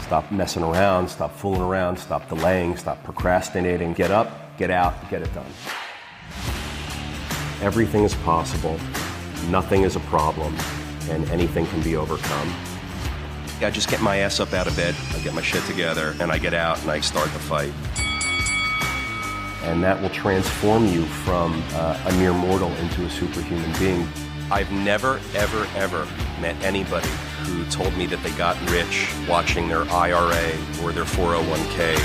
Stop messing around, stop fooling around, stop delaying, stop procrastinating. Get up, get out, get it done. Everything is possible, nothing is a problem, and anything can be overcome. I just get my ass up out of bed, I get my shit together, and I get out and I start the fight. And that will transform you from a mere mortal into a superhuman being. I've never, ever, ever met anybody who told me that they got rich watching their IRA or their 401k.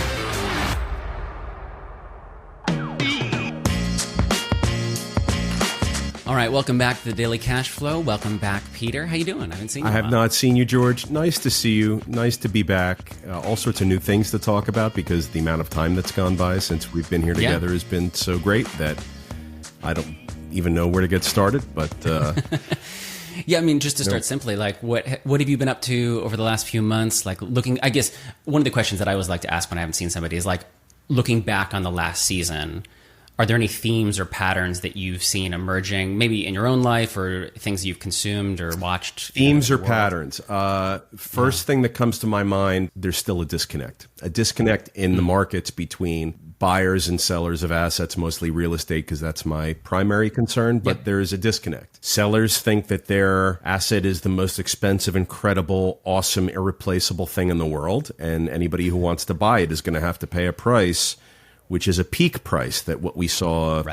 All right, welcome back to the Daily Cash Flow. Welcome back, Peter. How you doing? I haven't seen you. I have not seen you, George. Nice to see you. Nice to be back. All sorts of new things to talk about because the amount of time that's gone by since we've been here together has been so great that I don't even know where to get started. But yeah, I mean, just to start simply, like, what have you been up to over the last few months? Like, looking, I guess one of the questions that I always like to ask when I haven't seen somebody is like, looking back on the last season, are there any themes or patterns that you've seen emerging, maybe in your own life or things you've consumed or watched? Themes or patterns? First thing that comes to my mind, there's still a disconnect in the markets between buyers and sellers of assets, mostly real estate, because that's my primary concern. But there is a disconnect. Sellers think that their asset is the most expensive, incredible, awesome, irreplaceable thing in the world. And anybody who wants to buy it is going to have to pay a price which is a peak price that what we saw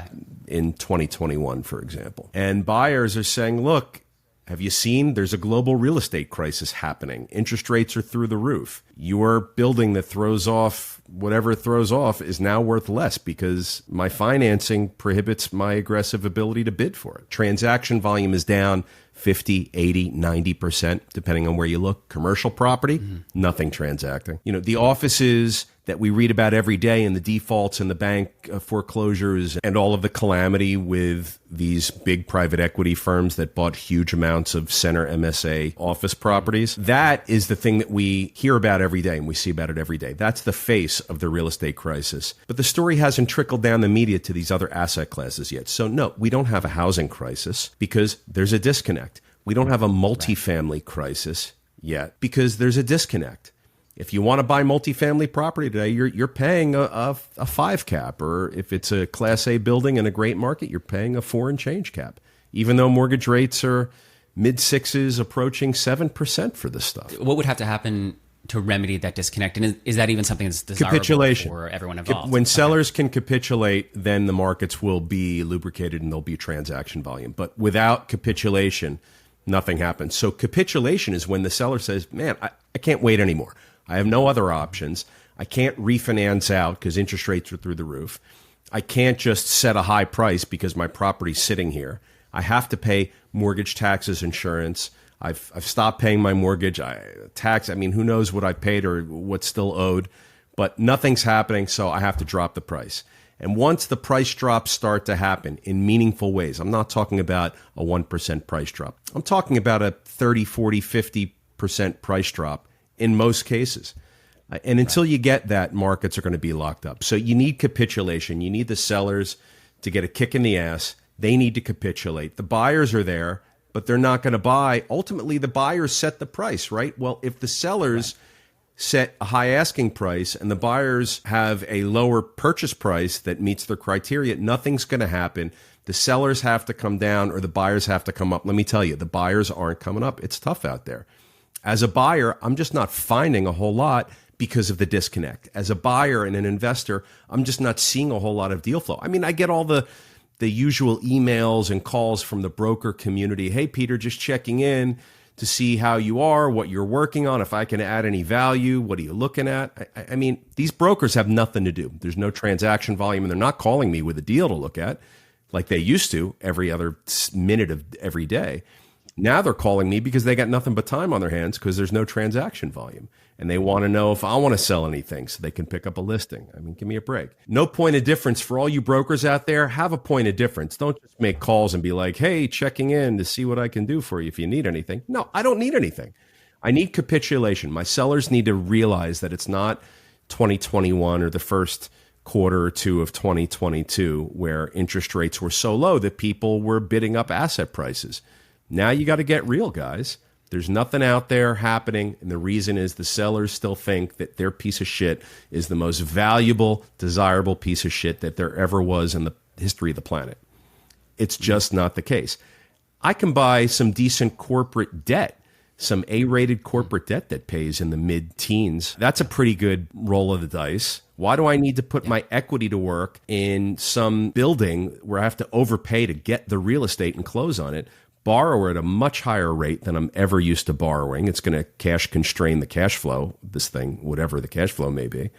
in 2021, for example. And buyers are saying, look, have you seen there's a global real estate crisis happening? Interest rates are through the roof. Your building that throws off whatever it throws off is now worth less because my financing prohibits my aggressive ability to bid for it. Transaction volume is down 50, 80, 90%, depending on where you look. Commercial property, nothing transacting. You know, the offices that we read about every day and the defaults and the bank foreclosures and all of the calamity with these big private equity firms that bought huge amounts of center MSA office properties. That is the thing that we hear about every day and we see about it every day. That's the face of the real estate crisis. But the story hasn't trickled down the media to these other asset classes yet. So no, we don't have a housing crisis because there's a disconnect. We don't have a multifamily crisis yet because there's a disconnect. If you want to buy multifamily property today, you're paying a 5 cap, or if it's a Class A building in a great market, you're paying a 4 and change cap, even though mortgage rates are mid-6s, approaching 7% for this stuff. What would have to happen to remedy that disconnect? And is that even something that's desirable capitulation for everyone involved? When sellers can capitulate, then the markets will be lubricated and there'll be transaction volume. But without capitulation, nothing happens. So capitulation is when the seller says, man, I can't wait anymore. I have no other options. I can't refinance out because interest rates are through the roof. I can't just set a high price because my property's sitting here. I have to pay mortgage, taxes, insurance. I've stopped paying my mortgage. I mean, who knows what I paid or what's still owed, but nothing's happening, so I have to drop the price. And once the price drops start to happen in meaningful ways, I'm not talking about a 1% price drop. I'm talking about a 30, 40, 50% price drop in most cases. And until you get that, markets are going to be locked up. So you need capitulation. You need the sellers to get a kick in the ass. They need to capitulate. The buyers are there, but they're not going to buy. Ultimately, the buyers set the price, right? Well, if the sellers set a high asking price and the buyers have a lower purchase price that meets their criteria, nothing's going to happen. The sellers have to come down or the buyers have to come up. Let me tell you, the buyers aren't coming up. It's tough out there. As a buyer, I'm just not finding a whole lot because of the disconnect. As a buyer and an investor, I'm just not seeing a whole lot of deal flow. I mean, I get all the usual emails and calls from the broker community. Hey, Peter, just checking in to see how you are, what you're working on, if I can add any value, what are you looking at? I mean, these brokers have nothing to do. There's no transaction volume, and they're not calling me with a deal to look at like they used to every other minute of every day. Now they're calling me because they got nothing but time on their hands because there's no transaction volume. And they want to know if I want to sell anything so they can pick up a listing. I mean, give me a break. No point of difference for all you brokers out there. Have a point of difference. Don't just make calls and be like, hey, checking in to see what I can do for you if you need anything. No, I don't need anything. I need capitulation. My sellers need to realize that it's not 2021 or the first quarter or two of 2022 where interest rates were so low that people were bidding up asset prices. Now you got to get real, guys. There's nothing out there happening, and the reason is the sellers still think that their piece of shit is the most valuable, desirable piece of shit that there ever was in the history of the planet. It's just not the case. I can buy some decent corporate debt, some A-rated corporate debt that pays in the mid-teens. That's a pretty good roll of the dice. Why do I need to put my equity to work in some building where I have to overpay to get the real estate and close on it? Borrow at a much higher rate than I'm ever used to borrowing. It's going to cash constrain the cash flow, this thing, whatever the cash flow may be.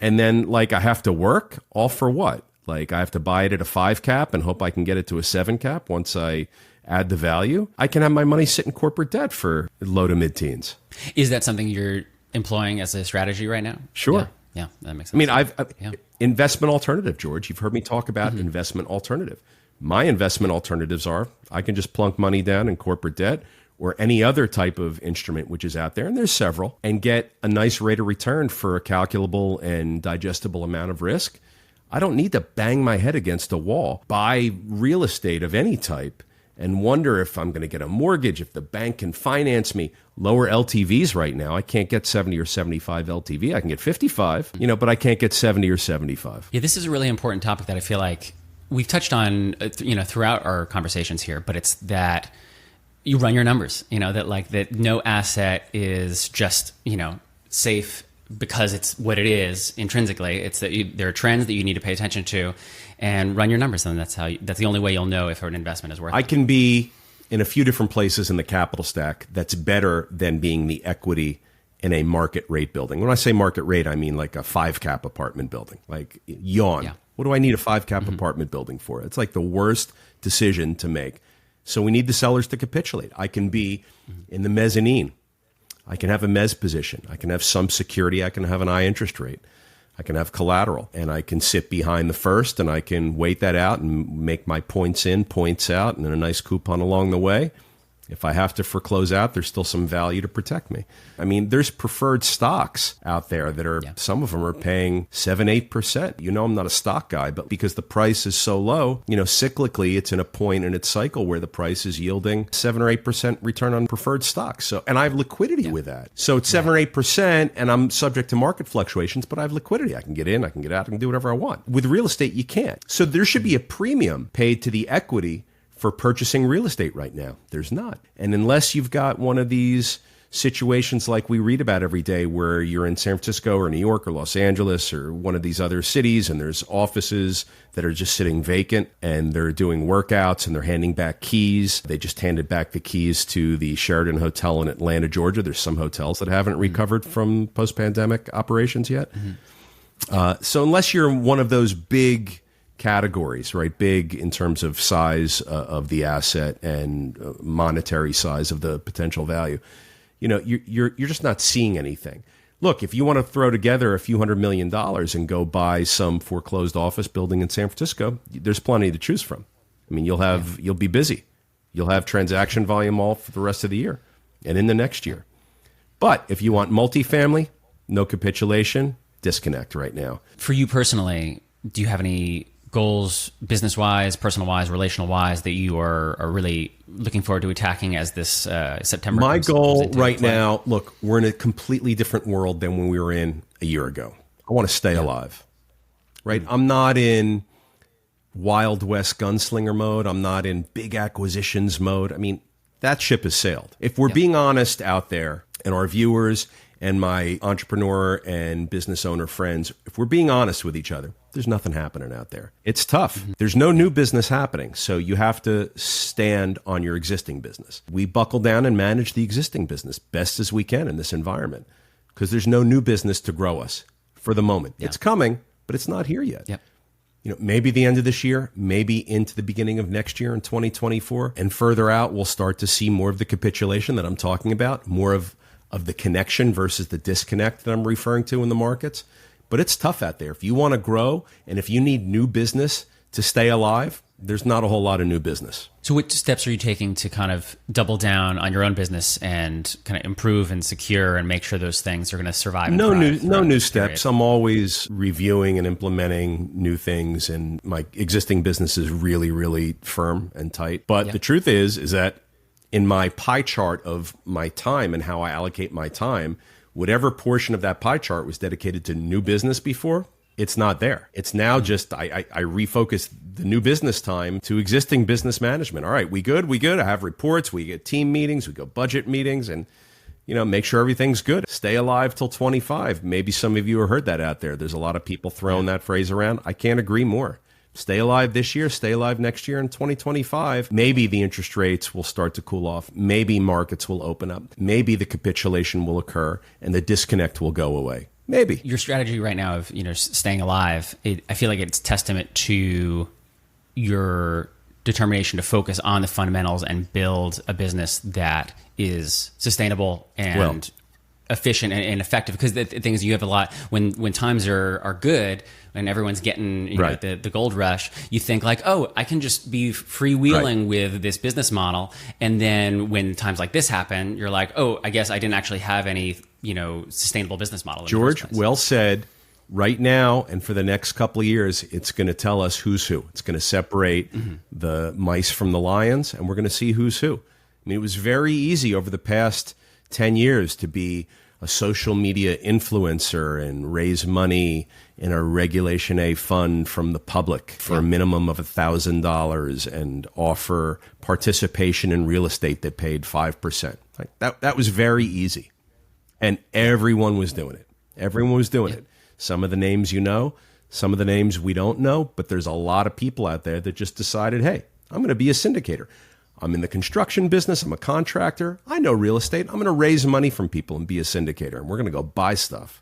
And then, like, I have to work, all for what? Like, I have to buy it at a 5 cap and hope I can get it to a 7 cap once I add the value. I can have my money sit in corporate debt for low to mid-teens. Is that something you're employing as a strategy right now? Sure. Yeah, that makes sense. I mean, I've investment alternative, George. You've heard me talk about investment alternative. My investment alternatives are I can just plunk money down in corporate debt or any other type of instrument which is out there, and there's several, and get a nice rate of return for a calculable and digestible amount of risk. I don't need to bang my head against a wall, buy real estate of any type, and wonder if I'm going to get a mortgage, if the bank can finance me. Lower LTVs right now. I can't get 70 or 75 LTV. I can get 55, but I can't get 70 or 75. Yeah, this is a really important topic that I feel like we've touched on, throughout our conversations here, but it's that you run your numbers, that no asset is just, safe because it's what it is intrinsically. It's that there are trends that you need to pay attention to and run your numbers. And that's the only way you'll know if an investment is worth it. I can be in a few different places in the capital stack that's better than being the equity in a market rate building. When I say market rate, I mean like a 5 cap apartment building, like yawn. Yeah. What do I need a 5 cap apartment building for? It's like the worst decision to make. So we need the sellers to capitulate. I can be in the mezzanine. I can have a mezz position. I can have some security. I can have an high interest rate. I can have collateral. And I can sit behind the first, and I can wait that out and make my points in, points out, and then a nice coupon along the way. If I have to foreclose out, there's still some value to protect me. I mean, there's preferred stocks out there that are, some of them are paying 7-8%. I'm not a stock guy, but because the price is so low, cyclically, it's in a point in its cycle where the price is yielding 7 or 8% return on preferred stocks. So, and I have liquidity with that. So it's 7 or 8%, and I'm subject to market fluctuations, but I have liquidity. I can get in, I can get out, I can do whatever I want. With real estate, you can't. So there should be a premium paid to the equity for purchasing real estate right now. There's not. And unless you've got one of these situations like we read about every day where you're in San Francisco or New York or Los Angeles or one of these other cities and there's offices that are just sitting vacant and they're doing workouts and they're handing back keys. They just handed back the keys to the Sheraton Hotel in Atlanta, Georgia. There's some hotels that haven't recovered from post-pandemic operations yet. So unless you're one of those big categories, right? Big in terms of size of the asset and monetary size of the potential value. You're just not seeing anything. Look, if you want to throw together a few $100 million and go buy some foreclosed office building in San Francisco, there's plenty to choose from. I mean, you'll be busy. You'll have transaction volume all for the rest of the year and in the next year. But if you want multifamily, no capitulation, disconnect right now. For you personally, do you have any goals, business-wise, personal-wise, relational-wise, that you are really looking forward to attacking as this September? My goal right now, look, we're in a completely different world than when we were in a year ago. I want to stay alive, right? I'm not in Wild West gunslinger mode. I'm not in big acquisitions mode. I mean, that ship has sailed. If we're being honest out there, and our viewers and my entrepreneur and business owner friends, if we're being honest with each other, there's nothing happening out there. It's tough. There's no new business happening. So you have to stand on your existing business. We buckle down and manage the existing business best as we can in this environment because there's no new business to grow us for the moment. It's coming, but it's not here yet. Maybe the end of this year, maybe into the beginning of next year in 2024, and further out, we'll start to see more of the capitulation that I'm talking about, more of the connection versus the disconnect that I'm referring to in the markets. But it's tough out there. If you want to grow and if you need new business to stay alive, there's not a whole lot of new business. So what steps are you taking to kind of double down on your own business and kind of improve and secure and make sure those things are going to survive? No new steps. I'm always reviewing and implementing new things, and my existing business is really, really firm and tight. But the truth is that in my pie chart of my time and how I allocate my time, whatever portion of that pie chart was dedicated to new business before, it's not there. It's now just I refocus the new business time to existing business management. All right, we good? We good? I have reports. We get team meetings. We go budget meetings, and make sure everything's good. Stay alive till 25. Maybe some of you have heard that out there. There's a lot of people throwing that phrase around. I can't agree more. Stay alive this year. Stay alive next year in 2025. Maybe the interest rates will start to cool off. Maybe markets will open up. Maybe the capitulation will occur and the disconnect will go away. Maybe. Your strategy right now of staying alive, I feel like it's testament to your determination to focus on the fundamentals and build a business that is sustainable and efficient and effective. Because the thing is, you have a lot when times are good and everyone's getting the gold rush. You think like, oh, I can just be freewheeling with this business model, and then when times like this happen, you're like, oh, I guess I didn't actually have any sustainable business model. George, well said. Right now and for the next couple of years, it's going to tell us who's who. It's going to separate the mice from the lions, and we're going to see who's who. I mean, it was very easy over the past 10 years to be a social media influencer and raise money in a Regulation A fund from the public for a minimum of $1,000 and offer participation in real estate that paid 5%. That was very easy. And everyone was doing it. Everyone was doing it. Some of the names some of the names we don't know, but there's a lot of people out there that just decided, hey, I'm going to be a syndicator. I'm in the construction business. I'm a contractor. I know real estate. I'm going to raise money from people and be a syndicator, and we're going to go buy stuff.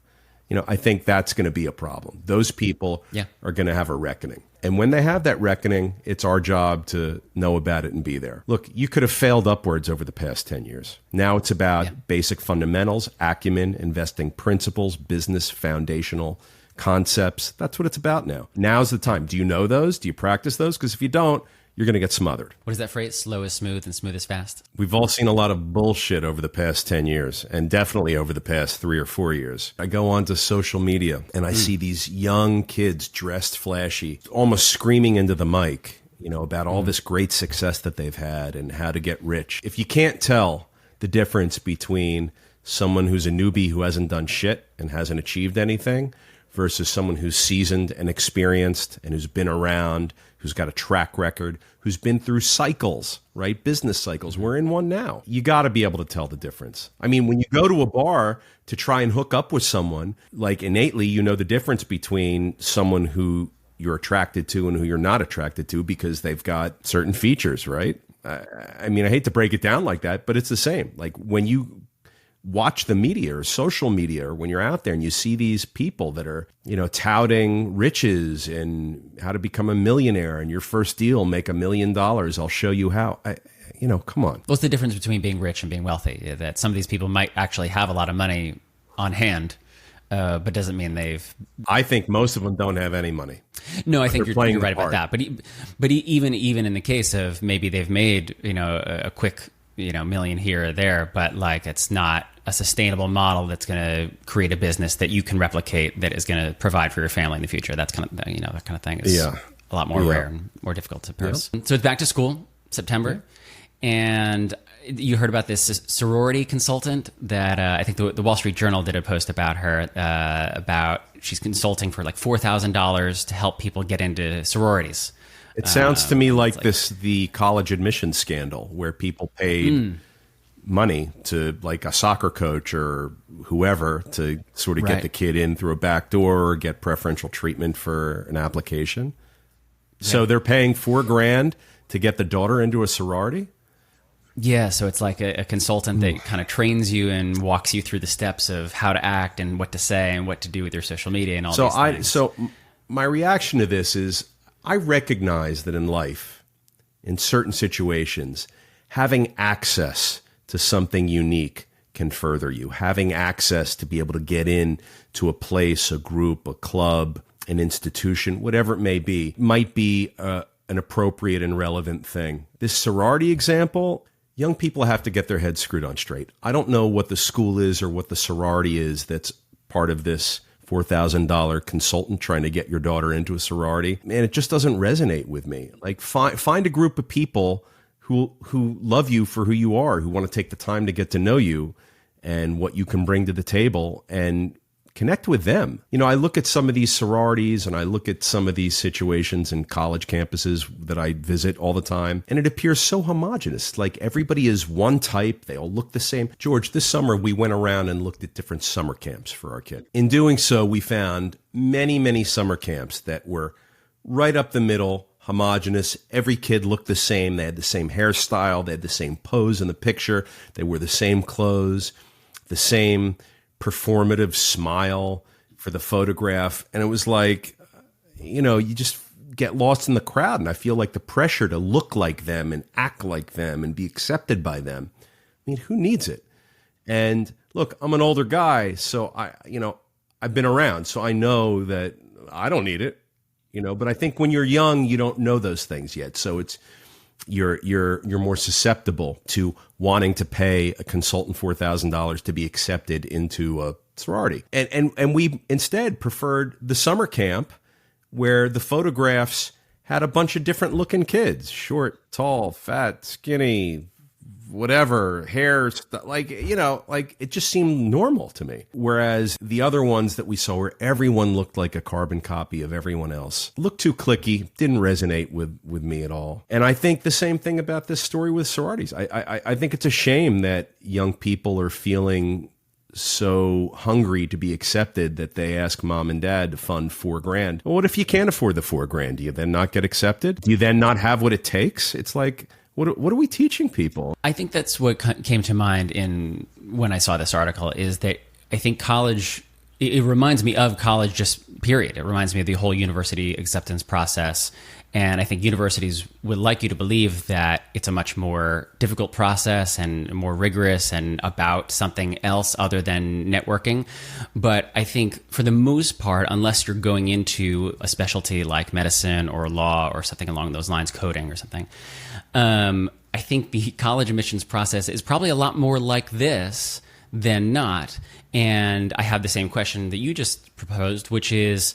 I think that's going to be a problem. Those people are going to have a reckoning. And when they have that reckoning, it's our job to know about it and be there. Look, you could have failed upwards over the past 10 years. Now it's about basic fundamentals, acumen, investing principles, business foundational concepts. That's what it's about now. Now's the time. Do you know those? Do you practice those? Because if you don't, you're going to get smothered. What is that phrase? Slow is smooth and smooth is fast? We've all seen a lot of bullshit over the past 10 years, and definitely over the past 3 or 4 years. I go onto social media and I see these young kids dressed flashy, almost screaming into the mic, about all this great success that they've had and how to get rich. If you can't tell the difference between someone who's a newbie who hasn't done shit and hasn't achieved anything versus someone who's seasoned and experienced and who's been around, who's got a track record, who's been through cycles, right? Business cycles. We're in one now. You got to be able to tell the difference. I mean, when you go to a bar to try and hook up with someone, like innately, you know the difference between someone who you're attracted to and who you're not attracted to because they've got certain features, right? I mean, I hate to break it down like that, but it's the same. Like when you watch the media or social media, or when you're out there and you see these people that are, touting riches and how to become a millionaire, and your first deal, make $1 million. I'll show you how. Come on. What's the difference between being rich and being wealthy? That some of these people might actually have a lot of money on hand, but doesn't mean they've... I think most of them don't have any money. No, I think you're right about that. But even in the case of maybe they've made, a quick, million here or there, but like it's not a sustainable model that's going to create a business that you can replicate that is going to provide for your family in the future. That's kind of, that kind of thing is a lot more rare and more difficult to produce. So it's back to school, September. And you heard about this sorority consultant that I think the Wall Street Journal did a post about her, about she's consulting for like $4,000 to help people get into sororities. It sounds to me like the college admissions scandal where people paid money to like a soccer coach or whoever to sort of get the kid in through a back door or get preferential treatment for an application. So they're paying $4,000 to get the daughter into a sorority? Yeah, so it's like a consultant that kind of trains you and walks you through the steps of how to act and what to say and what to do with your social media and all these things. So my reaction to this is I recognize that in life, in certain situations, having access to something unique can further you. Having access to be able to get in to a place, a group, a club, an institution, whatever it may be, might be an appropriate and relevant thing. This sorority example, young people have to get their heads screwed on straight. I don't know what the school is or what the sorority is that's part of this $4,000 consultant trying to get your daughter into a sorority. Man, it just doesn't resonate with me. Like find a group of people who love you for who you are, who want to take the time to get to know you and what you can bring to the table and connect with them. You know, I look at some of these sororities and I look at some of these situations in college campuses that I visit all the time, and it appears so homogenous. Like everybody is one type. They all look the same. George, this summer we went around and looked at different summer camps for our kid. In doing so, we found many, many summer camps that were right up the middle, homogenous. Every kid looked the same. They had the same hairstyle. They had the same pose in the picture. They wore the same clothes, the same performative smile for the photograph. And it was like, you know, you just get lost in the crowd. And I feel like the pressure to look like them and act like them and be accepted by them. I mean, who needs it? And look, I'm an older guy, so I've been around, so I know that I don't need it, but I think when you're young, you don't know those things yet. So it's, you're more susceptible to wanting to pay a consultant $4,000 to be accepted into a sorority. And we instead preferred the summer camp where the photographs had a bunch of different looking kids, short, tall, fat, skinny, whatever, hair, like it just seemed normal to me. Whereas the other ones that we saw where everyone looked like a carbon copy of everyone else, looked too cliquey, didn't resonate with me at all. And I think the same thing about this story with sororities. I think it's a shame that young people are feeling so hungry to be accepted that they ask mom and dad to fund $4,000. Well, what if you can't afford the $4,000? Do you then not get accepted? Do you then not have what it takes? It's like, what are we teaching people? I think that's what came to mind when I saw this article, is that I think college, it reminds me of college just period. It reminds me of the whole university acceptance process. And I think universities would like you to believe that it's a much more difficult process and more rigorous and about something else other than networking. But I think for the most part, unless you're going into a specialty like medicine or law or something along those lines, coding or something, I think the college admissions process is probably a lot more like this than not. And I have the same question that you just proposed, which is,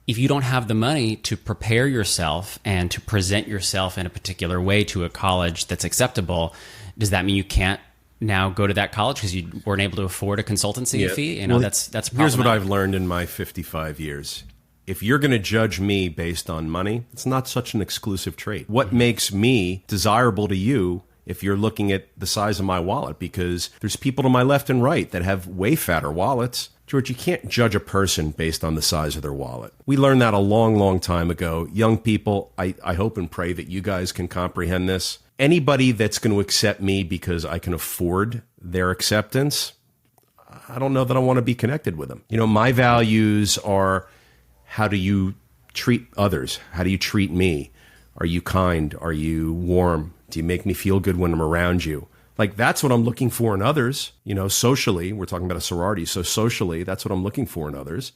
if you don't have the money to prepare yourself and to present yourself in a particular way to a college that's acceptable, does that mean you can't now go to that college because you weren't able to afford a consultancy fee? That's problematic. Here's what I've learned in my 55 years. If you're going to judge me based on money, it's not such an exclusive trait. What makes me desirable to you if you're looking at the size of my wallet? Because there's people to my left and right that have way fatter wallets. George, you can't judge a person based on the size of their wallet. We learned that a long, long time ago. Young people, I hope and pray that you guys can comprehend this. Anybody that's going to accept me because I can afford their acceptance, I don't know that I want to be connected with them. My values are, how do you treat others? How do you treat me? Are you kind? Are you warm? Do you make me feel good when I'm around you? Like, that's what I'm looking for in others. Socially, we're talking about a sorority. So socially, that's what I'm looking for in others.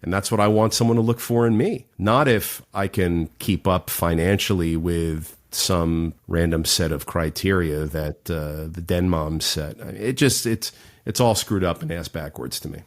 And that's what I want someone to look for in me. Not if I can keep up financially with some random set of criteria that the den moms set. It's all screwed up and ass backwards to me.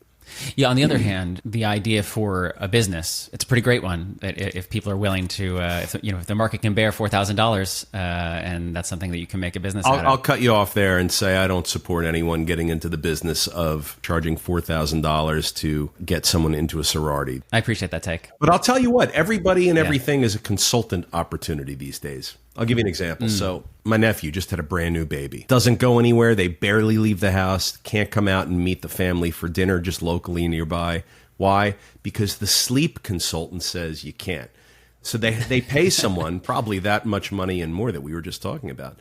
Yeah, on the other hand, the idea for a business, it's a pretty great one. If people are willing to, if the market can bear $4,000, and that's something that you can make a business out of. I'll cut you off there and say I don't support anyone getting into the business of charging $4,000 to get someone into a sorority. I appreciate that take. But I'll tell you what, everybody and everything is a consultant opportunity these days. I'll give you an example. So my nephew just had a brand new baby. Doesn't go anywhere. They barely leave the house. Can't come out and meet the family for dinner just locally nearby. Why? Because the sleep consultant says you can't. So they pay someone probably that much money and more that we were just talking about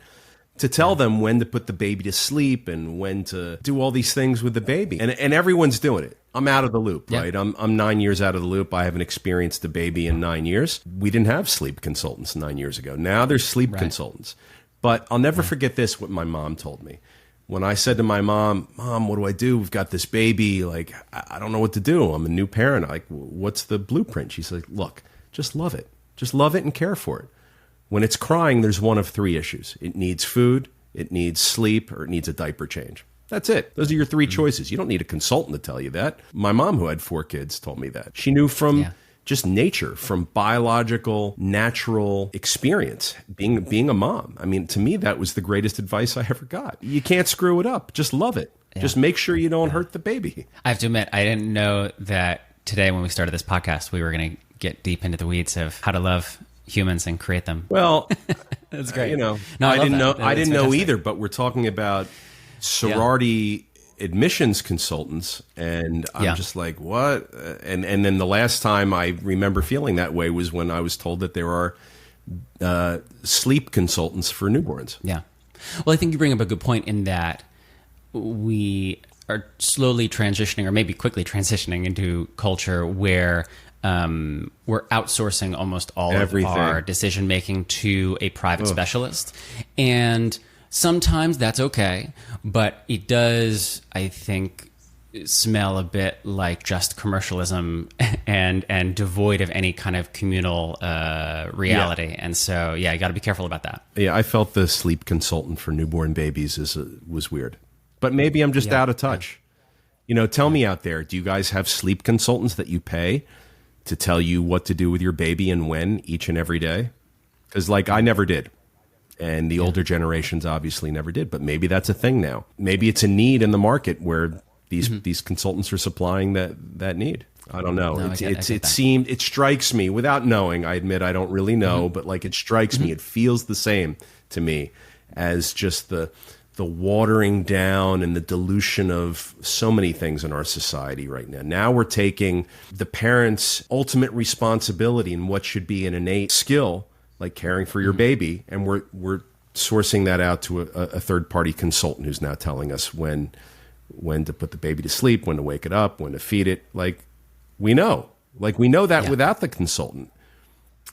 to tell them when to put the baby to sleep and when to do all these things with the baby. And everyone's doing it. I'm out of the loop, right? I'm 9 years out of the loop. I haven't experienced a baby in 9 years. We didn't have sleep consultants 9 years ago. Now there's sleep consultants. But I'll never forget this, what my mom told me. When I said to my Mom, what do I do? We've got this baby. Like, I don't know what to do. I'm a new parent. Like, what's the blueprint? She said, look, just love it. Just love it and care for it. When it's crying, there's one of three issues. It needs food, it needs sleep, or it needs a diaper change. That's it. Those are your three choices. You don't need a consultant to tell you that. My mom, who had 4 kids, told me that. She knew from just nature, from biological, natural experience, being a mom. I mean, to me, that was the greatest advice I ever got. You can't screw it up. Just love it. Yeah. Just make sure you don't hurt the baby. I have to admit, I didn't know that today when we started this podcast, we were going to get deep into the weeds of how to love humans and create them. Well, that's great. No, I didn't know. That's I didn't know fantastic. either. But we're talking about sorority admissions consultants, and I'm just like, what? And then the last time I remember feeling that way was when I was told that there are sleep consultants for newborns. Yeah. Well, I think you bring up a good point in that we are slowly transitioning, or maybe quickly transitioning, into culture where we're outsourcing almost all Everything. of our decision making to a private specialist. And sometimes that's okay, but it does, I think, smell a bit like just commercialism and devoid of any kind of communal reality. Yeah. And so, you got to be careful about that. Yeah, I felt the sleep consultant for newborn babies was weird. But maybe I'm just out of touch. Tell me out there, do you guys have sleep consultants that you pay to tell you what to do with your baby and when each and every day? Because, I never did. And the older generations obviously never did. But maybe that's a thing now. Maybe it's a need in the market where these consultants are supplying that need. I don't know. No, it strikes me, without knowing, I admit I don't really know, but it strikes me, it feels the same to me as just the watering down and the dilution of so many things in our society right now. Now we're taking the parents' ultimate responsibility in what should be an innate skill, like caring for your baby, and we're sourcing that out to a third-party consultant who's now telling us when to put the baby to sleep, when to wake it up, when to feed it. We know that without the consultant.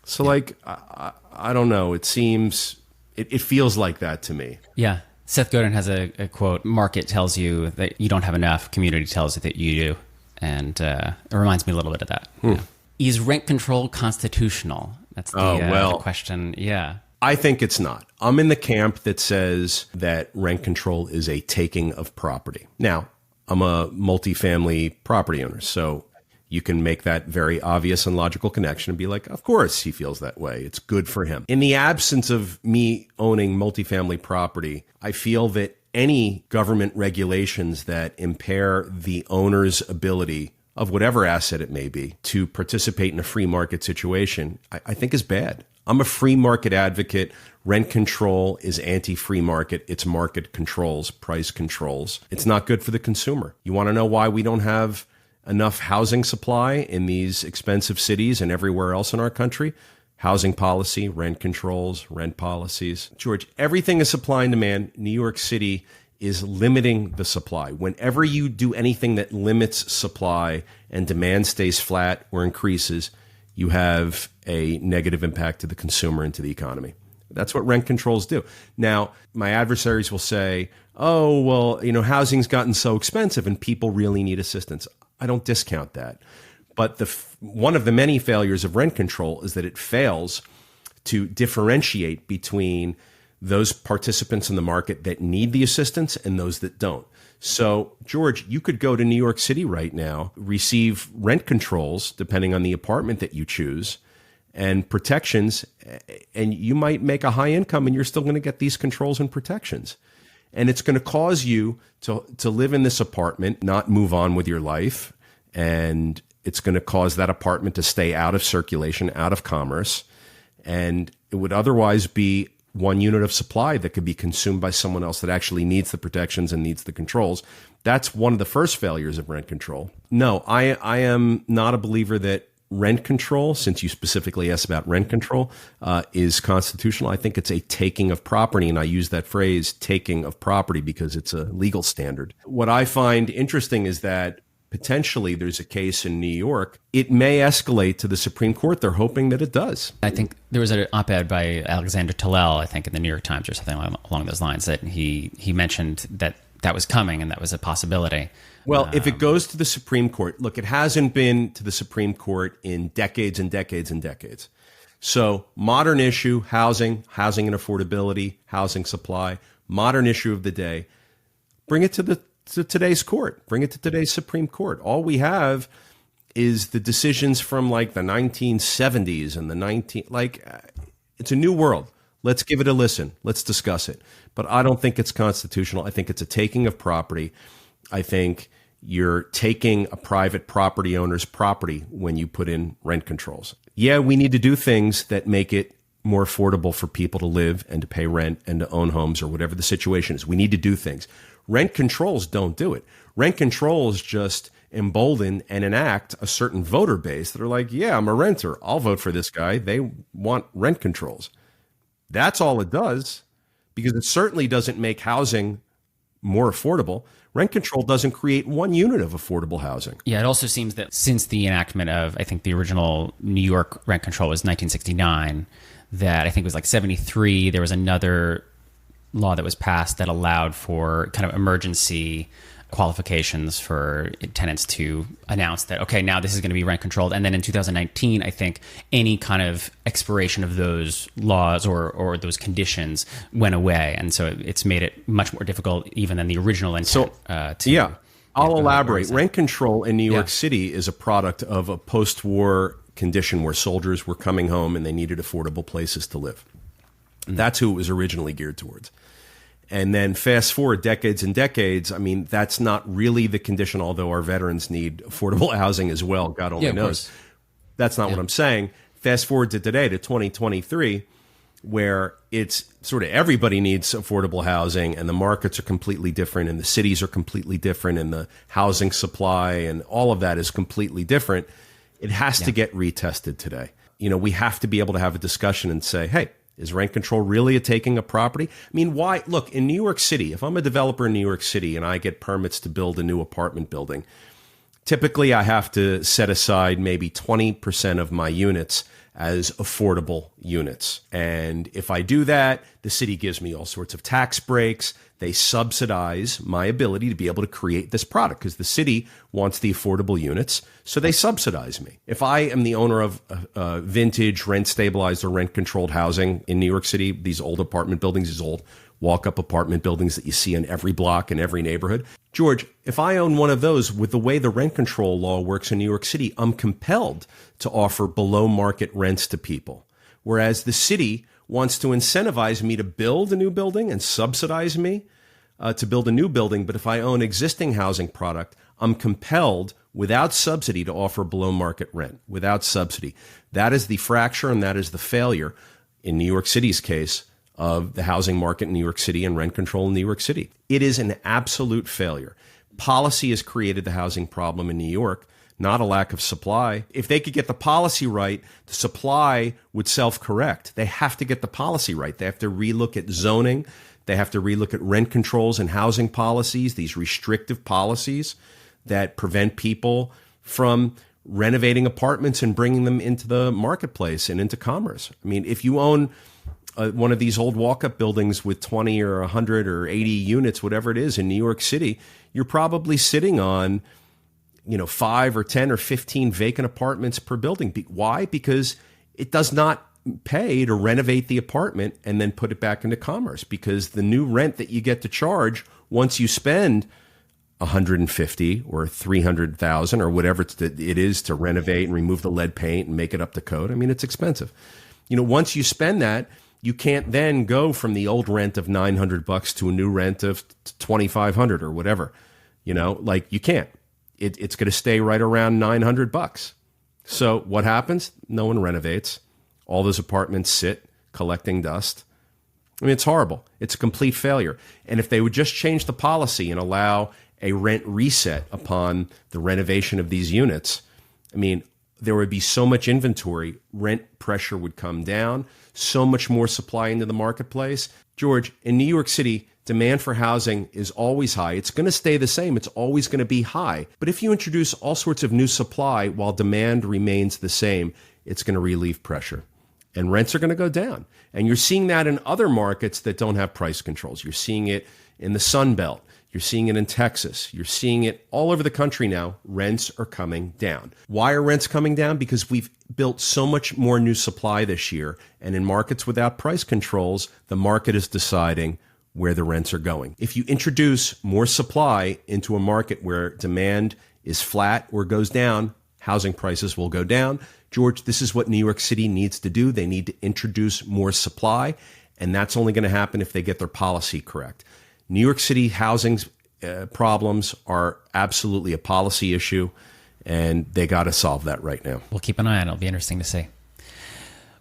So I don't know. It seems, it feels like that to me. Yeah. Seth Godin has a quote, market tells you that you don't have enough, community tells you that you do. And it reminds me a little bit of that. Yeah. Is rent control constitutional? That's the question. Yeah. I think it's not. I'm in the camp that says that rent control is a taking of property. Now, I'm a multifamily property owner, so you can make that very obvious and logical connection and be like, of course he feels that way. It's good for him. In the absence of me owning multifamily property, I feel that any government regulations that impair the owner's ability of whatever asset it may be to participate in a free market situation, I think is bad. I'm a free market advocate. Rent control is anti-free market. It's market controls, price controls. It's not good for the consumer. You want to know why we don't have enough housing supply in these expensive cities and everywhere else in our country? Housing policy, rent controls, rent policies. George, everything is supply and demand. New York City is limiting the supply. Whenever you do anything that limits supply and demand stays flat or increases, you have a negative impact to the consumer and to the economy. That's what rent controls do. Now, my adversaries will say, oh, well, housing's gotten so expensive and people really need assistance. I don't discount that. But one of the many failures of rent control is that it fails to differentiate between those participants in the market that need the assistance and those that don't. So, George, you could go to New York City right now, receive rent controls, depending on the apartment that you choose, and protections, and you might make a high income and you're still going to get these controls and protections. And it's going to cause you to live in this apartment, not move on with your life. And it's going to cause that apartment to stay out of circulation, out of commerce. And it would otherwise be one unit of supply that could be consumed by someone else that actually needs the protections and needs the controls. That's one of the first failures of rent control. No, I am not a believer that rent control, since you specifically asked about rent control, is constitutional. I think it's a taking of property, and I use that phrase, taking of property, because it's a legal standard. What I find interesting is that potentially there's a case in New York. It may escalate to the Supreme Court. They're hoping that it does. I think there was an op-ed by Alexander Tillell, I think, in the New York Times or something along those lines, that he mentioned that was coming and that was a possibility. Well, if it goes to the Supreme Court, look, it hasn't been to the Supreme Court in decades and decades and decades. So modern issue, housing and affordability, housing supply, modern issue of the day. Bring it to today's court. Bring it to today's Supreme Court. All we have is the decisions from like the 1970s and it's a new world. Let's give it a listen. Let's discuss it. But I don't think it's constitutional. I think it's a taking of property. I think you're taking a private property owner's property when you put in rent controls. Yeah, we need to do things that make it more affordable for people to live and to pay rent and to own homes or whatever the situation is. We need to do things. Rent controls don't do it. Rent controls just embolden and enact a certain voter base that are like, yeah, I'm a renter. I'll vote for this guy. They want rent controls. That's all it does, because it certainly doesn't make housing more affordable. Rent control doesn't create one unit of affordable housing. Yeah, it also seems that since the enactment of, I think the original New York rent control was 1969, that I think it was like 73, there was another law that was passed that allowed for kind of emergency qualifications for tenants to announce that, okay, now this is going to be rent controlled. And then in 2019, I think any kind of expiration of those laws or those conditions went away. And so it's made it much more difficult even than the original intent. I'll elaborate. Rent control in New York City is a product of a post-war condition where soldiers were coming home and they needed affordable places to live. That's who it was originally geared towards. And then fast forward decades and decades, I mean, that's not really the condition, although our veterans need affordable housing as well, God only knows. That's not what I'm saying. Fast forward to today, to 2023, where it's sort of everybody needs affordable housing and the markets are completely different and the cities are completely different and the housing supply and all of that is completely different. It has to get retested today. You know, we have to be able to have a discussion and say, hey, is rent control really a taking of property? I mean, why? Look, in New York City, if I'm a developer in New York City and I get permits to build a new apartment building, typically I have to set aside maybe 20% of my units as affordable units. And if I do that, the city gives me all sorts of tax breaks. They subsidize my ability to be able to create this product because the city wants the affordable units, so they subsidize me. If I am the owner of vintage, rent-stabilized or rent-controlled housing in New York City, these old apartment buildings, these old walk-up apartment buildings that you see in every block in every neighborhood, George, if I own one of those, with the way the rent control law works in New York City, I'm compelled to offer below-market rents to people, whereas the city wants to incentivize me to build a new building and subsidize me to build a new building. But if I own existing housing product, I'm compelled without subsidy to offer below market rent, without subsidy. That is the fracture and that is the failure in New York City's case of the housing market in New York City and rent control in New York City. It is an absolute failure. Policy has created the housing problem in New York, not a lack of supply. If they could get the policy right, the supply would self-correct. They have to get the policy right. They have to relook at zoning. They have to relook at rent controls and housing policies, these restrictive policies that prevent people from renovating apartments and bringing them into the marketplace and into commerce. I mean, if you own one of these old walk-up buildings with 20 or 100 or 80 units, whatever it is in New York City, you're probably sitting on 5 or 10 or 15 vacant apartments per building. Why? Because it does not pay to renovate the apartment and then put it back into commerce, because the new rent that you get to charge once you spend $150,000 or $300,000 or whatever it is to renovate and remove the lead paint and make it up to code. I mean, it's expensive. Once you spend that, you can't then go from the old rent of $900 to a new rent of $2,500 or whatever. You can't. It's going to stay right around $900. So what happens? No one renovates. All those apartments sit collecting dust. I mean, it's horrible. It's a complete failure. And if they would just change the policy and allow a rent reset upon the renovation of these units, I mean, there would be so much inventory, rent pressure would come down, so much more supply into the marketplace. George, in New York City, demand for housing is always high. It's going to stay the same. It's always going to be high. But if you introduce all sorts of new supply while demand remains the same, it's going to relieve pressure. And rents are going to go down. And you're seeing that in other markets that don't have price controls. You're seeing it in the Sun Belt. You're seeing it in Texas. You're seeing it all over the country now. Rents are coming down. Why are rents coming down? Because we've built so much more new supply this year. And in markets without price controls, the market is deciding where the rents are going. If you introduce more supply into a market where demand is flat or goes down, housing prices will go down. George, this is what New York City needs to do. They need to introduce more supply, and that's only going to happen if they get their policy correct. New York City housing problems are absolutely a policy issue, and they got to solve that right now. We'll keep an eye on it. It'll be interesting to see.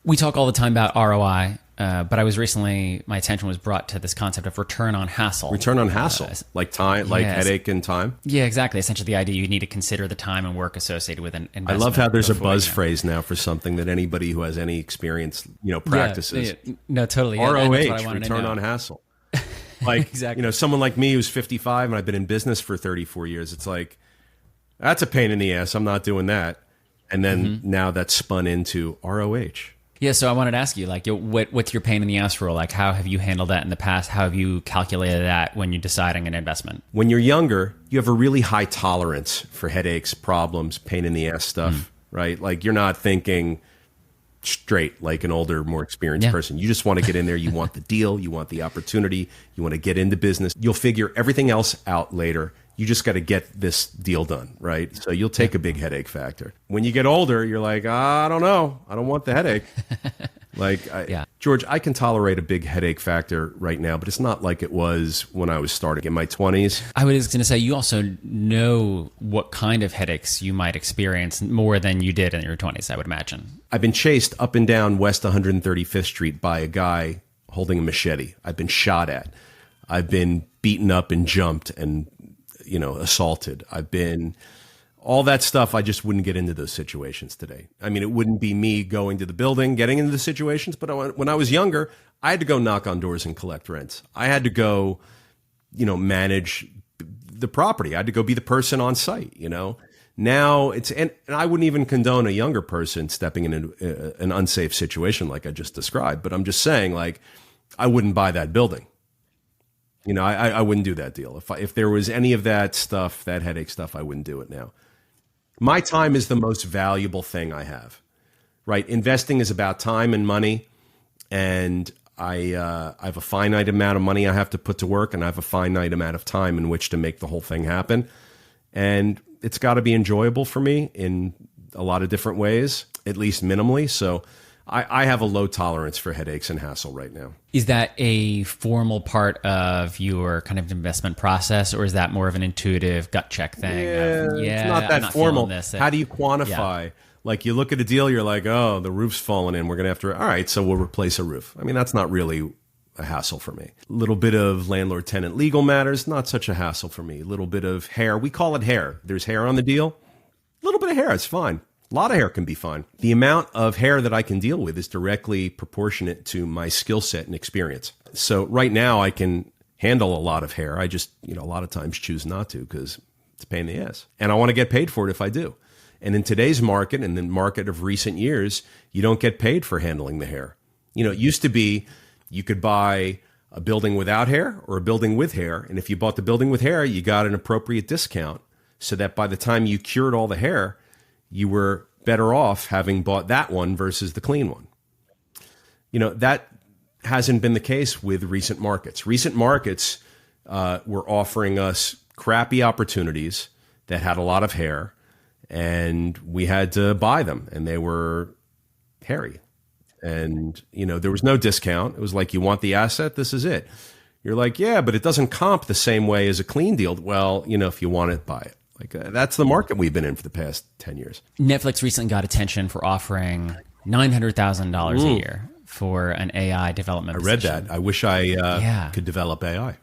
We talk all the time about ROI, but I was recently, my attention was brought to this concept of return on hassle. Return on hassle, like time, like headache and time. Yeah, exactly. Essentially, the idea you need to consider the time and work associated with an investment. I love how there's a buzz phrase now for something that anybody who has any experience, practices. Yeah. No, totally. ROH, return on hassle. Like, exactly. Someone like me who's 55 and I've been in business for 34 years, it's like, that's a pain in the ass. I'm not doing that. And then now that's spun into ROH. Yeah, so I wanted to ask you, like, what's your pain in the ass rule? Like, how have you handled that in the past? How have you calculated that when you're deciding an investment? When you're younger, you have a really high tolerance for headaches, problems, pain in the ass stuff, right? Like, you're not thinking straight like an older, more experienced person. You just want to get in there. You want the deal. You want the opportunity. You want to get into business. You'll figure everything else out later. You just got to get this deal done, right? So you'll take a big headache factor. When you get older, you're like, I don't know. I don't want the headache. George, I can tolerate a big headache factor right now, but it's not like it was when I was starting in my 20s. I was going to say, you also know what kind of headaches you might experience more than you did in your 20s, I would imagine. I've been chased up and down West 135th Street by a guy holding a machete. I've been shot at. I've been beaten up and jumped and assaulted. I've been all that stuff. I just wouldn't get into those situations today. I mean, it wouldn't be me going to the building, getting into the situations. But when I was younger, I had to go knock on doors and collect rents. I had to go, manage the property. I had to go be the person on site, Now and I wouldn't even condone a younger person stepping into an unsafe situation like I just described. But I'm just saying, like, I wouldn't buy that building. I wouldn't do that deal. If there was any of that stuff, that headache stuff, I wouldn't do it now. My time is the most valuable thing I have, right? Investing is about time and money, and I have a finite amount of money I have to put to work, and I have a finite amount of time in which to make the whole thing happen. And it's got to be enjoyable for me in a lot of different ways, at least minimally. So I have a low tolerance for headaches and hassle right now. Is that a formal part of your kind of investment process, or is that more of an intuitive gut check thing? It's not that formal. How do you quantify? Like, you look at a deal, you're like, oh, the roof's falling in. We're going to have to, all right, so we'll replace a roof. I mean, that's not really a hassle for me. A little bit of landlord-tenant legal matters, not such a hassle for me. A little bit of hair. We call it hair. There's hair on the deal. A little bit of hair, it's fine. A lot of hair can be fine. The amount of hair that I can deal with is directly proportionate to my skill set and experience. So right now I can handle a lot of hair. I just, a lot of times choose not to because it's a pain in the ass. And I want to get paid for it if I do. And in today's market and the market of recent years, you don't get paid for handling the hair. It used to be you could buy a building without hair or a building with hair. And if you bought the building with hair, you got an appropriate discount so that by the time you cured all the hair, you were better off having bought that one versus the clean one. That hasn't been the case with recent markets. Recent markets were offering us crappy opportunities that had a lot of hair, and we had to buy them, and they were hairy. And, there was no discount. It was like, you want the asset, this is it. You're like, yeah, but it doesn't comp the same way as a clean deal. Well, if you want it, buy it. Like, that's the market we've been in for the past 10 years. Netflix recently got attention for offering $900,000 a year for an AI development position. Read that. I wish I could develop AI.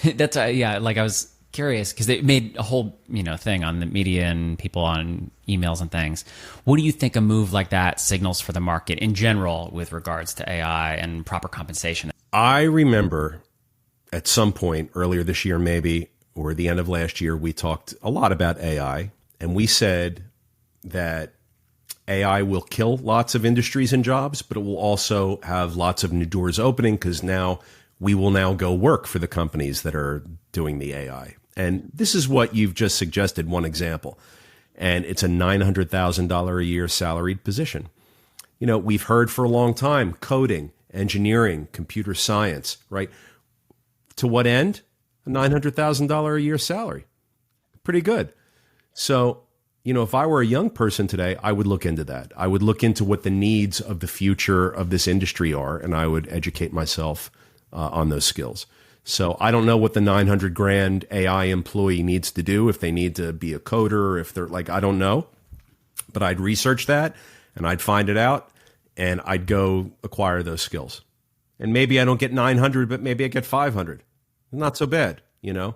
That's I was curious because they made a whole thing on the media and people on emails and things. What do you think a move like that signals for the market in general with regards to AI and proper compensation? I remember at some point earlier this year, maybe, or the end of last year, we talked a lot about AI, and we said that AI will kill lots of industries and jobs, but it will also have lots of new doors opening because now we will now go work for the companies that are doing the AI. And this is what you've just suggested, one example. And it's a $900,000 a year salaried position. We've heard for a long time, coding, engineering, computer science, right? To what end? A $900,000 a year salary. Pretty good. So, if I were a young person today, I would look into that. I would look into what the needs of the future of this industry are, and I would educate myself on those skills. So I don't know what the 900 grand AI employee needs to do, if they need to be a coder, if they're like, I don't know. But I'd research that and I'd find it out and I'd go acquire those skills. And maybe I don't get 900, but maybe I get 500. Not so bad, You know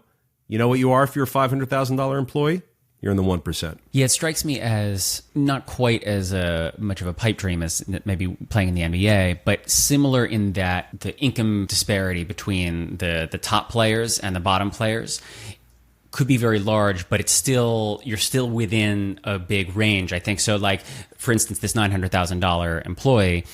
what you are if you're a $500,000 employee? You're in the 1%. Yeah, it strikes me as not quite as much of a pipe dream as maybe playing in the NBA, but similar in that the income disparity between the top players and the bottom players could be very large, but you're still within a big range, I think. So like, for instance, this $900,000 employee,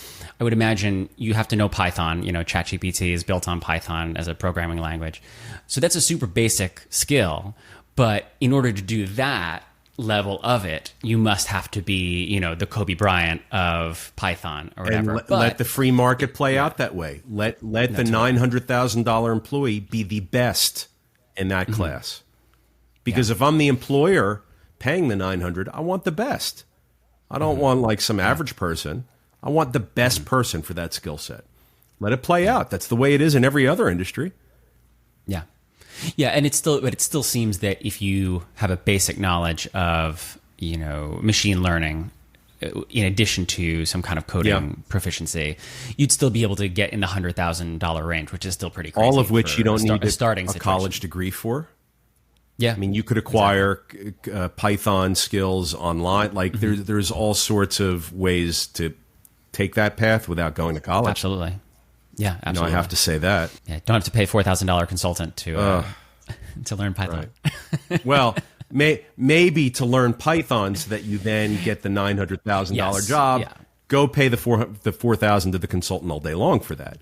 I would imagine you have to know Python. ChatGPT is built on Python as a programming language. So that's a super basic skill. But in order to do that level of it, you must have to be, the Kobe Bryant of Python or whatever. And let the free market play out that way. Let the $900,000 employee be the best in that class. Because if I'm the employer paying the 900, I want the best. I don't want like some average person. I want the best person for that skill set. Let it play out. That's the way it is in every other industry. Yeah. Yeah, and it still seems that if you have a basic knowledge of, machine learning, in addition to some kind of coding proficiency, you'd still be able to get in the $100,000 range, which is still pretty crazy. All of which you don't need a college degree for. Yeah, I mean, you could acquire Python skills online. Like there's all sorts of ways to take that path without going to college. Absolutely. Yeah, absolutely. I have to say that. Yeah, don't have to pay $4,000 consultant to learn Python. Right. Well, maybe to learn Python so that you then get the $900,000 job. Yeah. Go pay the $4,000 to the consultant all day long for that,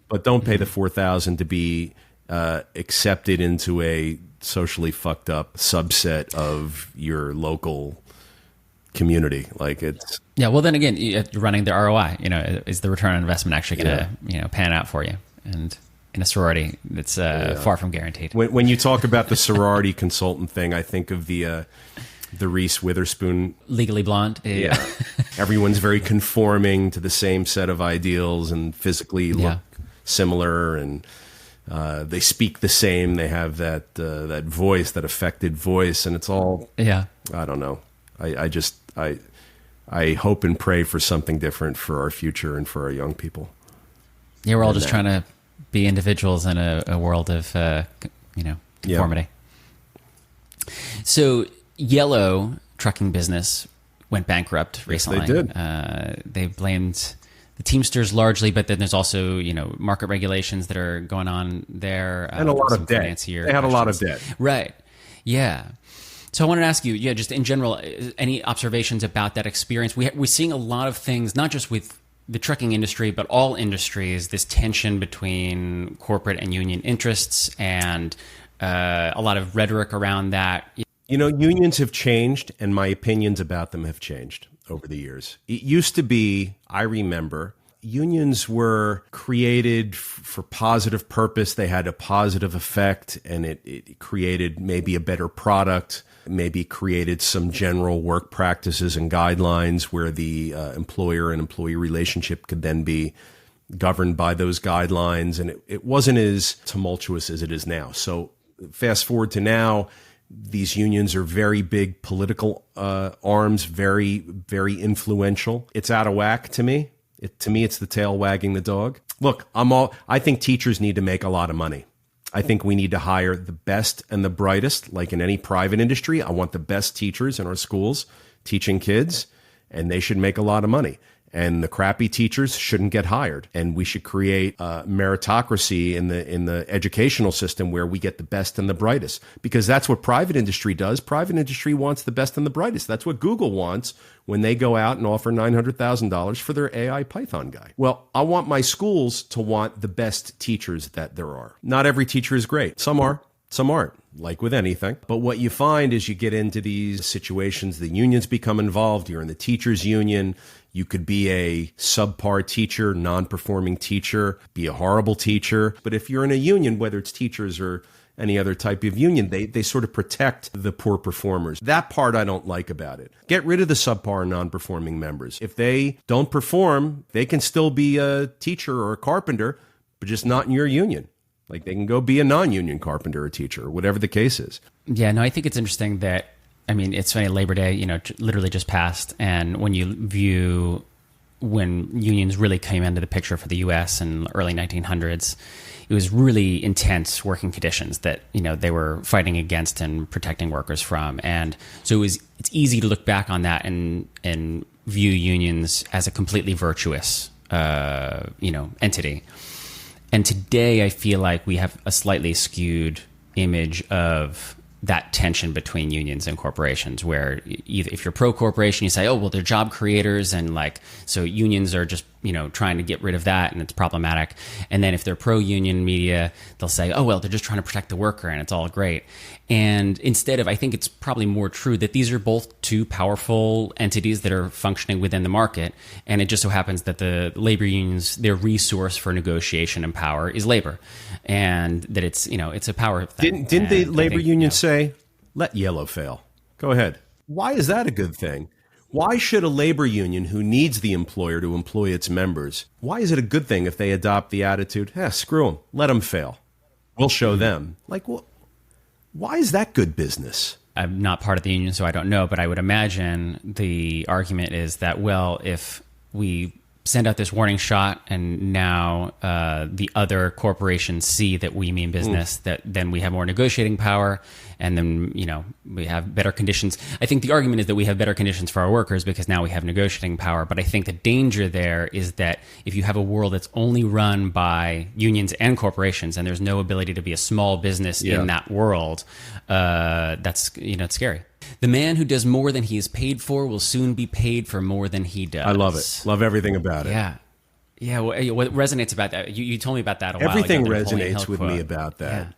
but don't pay the $4,000 to be accepted into a socially fucked up subset of your local community. Like it's well, then again, you're running the ROI. Is the return on investment actually going to pan out for you? And in a sorority, it's far from guaranteed. When you talk about the sorority consultant thing, I think of the Reese Witherspoon, Legally Blonde. Yeah, everyone's very conforming to the same set of ideals and physically look similar, and they speak the same. They have that voice, that affected voice, and it's all I don't know. I hope and pray for something different for our future and for our young people. Yeah, we're all just trying to be individuals in a world of conformity. Yeah. So Yellow trucking business went bankrupt recently. Yes, they did. They blamed the Teamsters largely, but then there's also market regulations that are going on there, and a lot of debt. They had a lot of debt, right? Yeah. So I wanted to ask you, just in general, any observations about that experience? We're seeing a lot of things, not just with the trucking industry, but all industries, this tension between corporate and union interests, and a lot of rhetoric around that. Unions have changed, and my opinions about them have changed over the years. It used to be, I remember, unions were created for positive purpose. They had a positive effect, and it created maybe a better product, maybe created some general work practices and guidelines where the employer and employee relationship could then be governed by those guidelines. And it wasn't as tumultuous as it is now. So fast forward to now, these unions are very big political arms, very, very influential. It's out of whack to me. To me, it's the tail wagging the dog. Look, I think teachers need to make a lot of money. I think we need to hire the best and the brightest, like in any private industry. I want the best teachers in our schools teaching kids, and they should make a lot of money. And the crappy teachers shouldn't get hired. And we should create meritocracy in the educational system where we get the best and the brightest, because that's what private industry does. Private industry wants the best and the brightest. That's what Google wants when they go out and offer $900,000 for their AI Python guy. Well, I want my schools to want the best teachers that there are. Not every teacher is great. Some are, some aren't, like with anything. But what you find is you get into these situations, the unions become involved. You're in the teachers union. You could be a subpar teacher, non-performing teacher, be a horrible teacher. But if you're in a union, whether it's teachers or any other type of union. They sort of protect the poor performers. That part I don't like about it. Get rid of the subpar non-performing members. If they don't perform, they can still be a teacher or a carpenter, but just not in your union. Like, they can go be a non-union carpenter or teacher, or whatever the case is. Yeah, no, I think it's interesting that, I mean, it's funny, Labor Day, literally just passed. And when you view when unions really came into the picture for the U.S. in the early 1900s, it was really intense working conditions that, they were fighting against and protecting workers from. And so it's easy to look back on that and view unions as a completely virtuous, entity. And today I feel like we have a slightly skewed image of that tension between unions and corporations, where either if you're pro-corporation, you say, oh, well, they're job creators, and so unions are just, trying to get rid of that, and it's problematic. And then if they're pro-union media, they'll say, oh, well, they're just trying to protect the worker, and it's all great. And instead of, I think it's probably more true that these are both two powerful entities that are functioning within the market, and it just so happens that the labor unions, their resource for negotiation and power is labor, and that it's a power thing. Didn't the labor union say, let yellow fail? Go ahead. Why is that a good thing? Why should a labor union who needs the employer to employ its members, why is it a good thing if they adopt the attitude, screw them, let them fail. We'll show them. Why is that good business? I'm not part of the union, so I don't know, but I would imagine the argument is that, well, if we send out this warning shot and now the other corporations see that we mean business, that then we have more negotiating power, and then we have better conditions. I think the argument is that we have better conditions for our workers because now we have negotiating power. But I think the danger there is that if you have a world that's only run by unions and corporations, and there's no ability to be a small business in that world, that's it's scary. The man who does more than he is paid for will soon be paid for more than he does. I love it. Love everything about it. Yeah. Yeah. What resonates about that? You told me about that a while ago. Everything resonates with me about that. Yeah.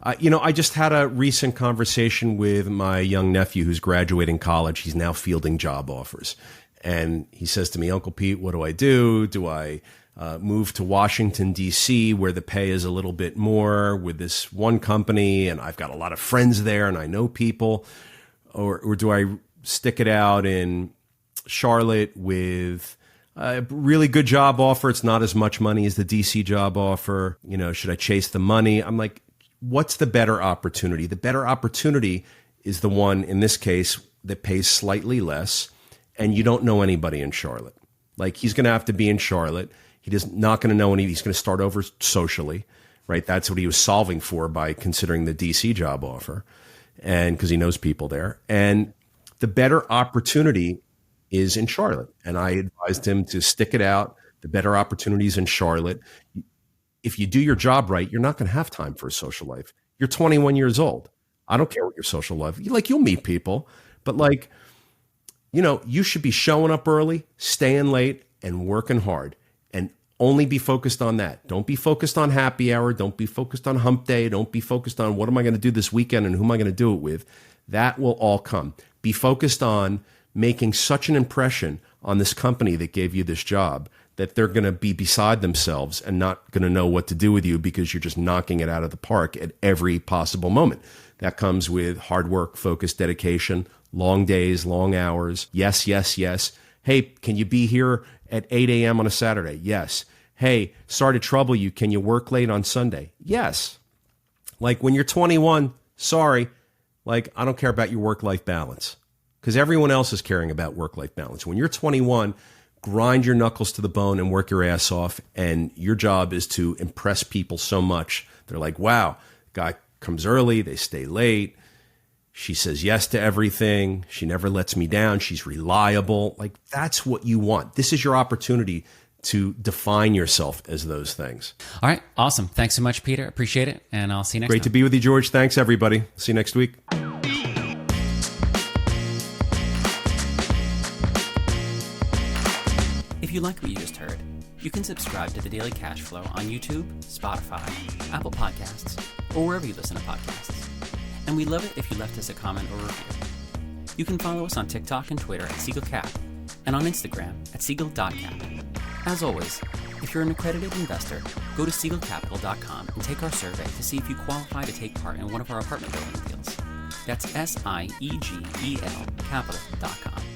I just had a recent conversation with my young nephew who's graduating college. He's now fielding job offers. And he says to me, Uncle Pete, what do I do? Do I move to Washington, D.C., where the pay is a little bit more with this one company, and I've got a lot of friends there and I know people? Or do I stick it out in Charlotte with a really good job offer? It's not as much money as the DC job offer. Should I chase the money? I'm like, what's the better opportunity? The better opportunity is the one, in this case, that pays slightly less, and you don't know anybody in Charlotte. Like, he's going to have to be in Charlotte. He's not going to know any. He's going to start over socially, right? That's what he was solving for by considering the DC job offer. And because he knows people there. And the better opportunity is in Charlotte. And I advised him to stick it out. The better opportunities in Charlotte. If you do your job right, you're not going to have time for a social life. You're 21 years old. I don't care what your social life. You'll meet people, but you should be showing up early, staying late, and working hard. And only be focused on that. Don't be focused on happy hour. Don't be focused on hump day. Don't be focused on what am I going to do this weekend and who am I going to do it with. That will all come. Be focused on making such an impression on this company that gave you this job that they're going to be beside themselves and not going to know what to do with you because you're just knocking it out of the park at every possible moment. That comes with hard work, focus, dedication, long days, long hours. Yes, yes, yes. Hey, can you be here at 8 a.m. on a Saturday? Yes. Hey, sorry to trouble you. Can you work late on Sunday? Yes. Like, when you're 21, sorry, I don't care about your work-life balance because everyone else is caring about work-life balance. When you're 21, grind your knuckles to the bone and work your ass off, and your job is to impress people so much. They're like, wow, guy comes early, they stay late. She says yes to everything. She never lets me down. She's reliable. That's what you want. This is your opportunity to define yourself as those things. All right. Awesome. Thanks so much, Peter. Appreciate it. And I'll see you next time. Great to be with you, George. Thanks, everybody. See you next week. If you like what you just heard, you can subscribe to The Daily Cash Flow on YouTube, Spotify, Apple Podcasts, or wherever you listen to podcasts. And we'd love it if you left us a comment or review. You can follow us on TikTok and Twitter at SiegelCap, and on Instagram at Siegel.cap. As always, If you're an accredited investor, go to siegelcapital.com and take our survey to see if you qualify to take part in one of our apartment building deals. That's SIEGEL capital.com.